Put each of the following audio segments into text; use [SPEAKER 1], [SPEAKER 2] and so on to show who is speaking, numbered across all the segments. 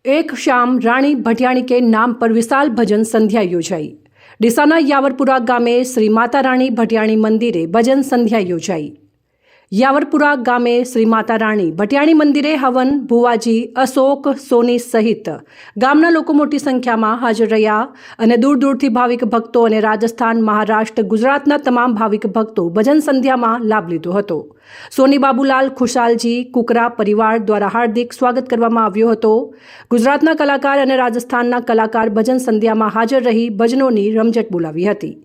[SPEAKER 1] एक शाम राणी भटियाणी के नाम पर विशाल भजन संध्या योजाई। ડીસાના યાવરપુરા ગામે શ્રી માતા રાણી ભટિયાણી મંદિરે ભજન સંધ્યા યોજાઈ। યાવરપુરા ગામે શ્રી માતા રાણી ભટિયાણી મંદિરે હવન ભુવાજી અશોક સોની સહિત ગામના લોકો મોટી સંખ્યામાં હાજર રહ્યા અને દૂર દૂરથી ભાવિક ભક્તો અને રાજસ્થાન, મહારાષ્ટ્ર, ગુજરાતના તમામ ભાવિક ભક્તો ભજન સંધ્યામાં લાભ લીધો હતો। સોની બાબુલાલ ખુશાલજી કુકરા પરિવાર દ્વારા હાર્દિક સ્વાગત કરવામાં આવ્યો હતો। ગુજરાતના કલાકાર અને રાજસ્થાનના કલાકાર ભજન સંધ્યામાં હાજર રહી ભજનોની રમઝટ બોલાવી હતી।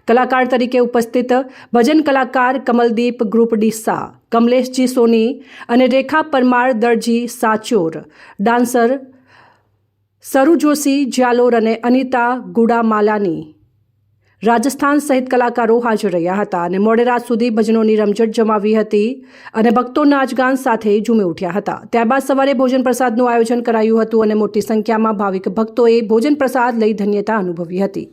[SPEAKER 1] કલાકાર તરીકે ઉપસ્થિત ભજન કલાકાર કમલદીપ ગ્રુપ ડીસા, કમલેશજી સોની અને રેખા પરમાર દરજી સાચોર, ડાન્સર સરુ જોશી જાલોર અને અનિતા ગુડામાલાની રાજસ્થાન સહિત કલાકારો હાજર રહ્યા હતા અને મોડે રાત સુધી ભજનોની રમઝટ જમાવી હતી અને ભક્તો નાચગાન સાથે ઝૂમી ઉઠ્યા હતા। ત્યારબાદ સવારે ભોજન પ્રસાદનું આયોજન કરાયું હતું અને મોટી સંખ્યામાં ભાવિક ભક્તોએ ભોજન પ્રસાદ લઈ ધન્યતા અનુભવી હતી।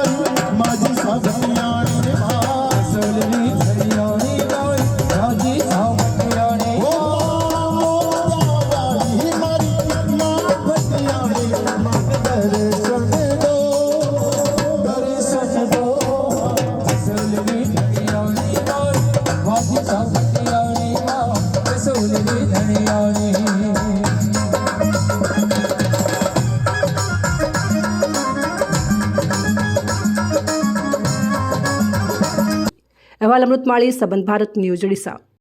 [SPEAKER 1] અહેવાલ અમૃતમાળી, સંબંધ ભારત ન્યૂઝ, ડીસા।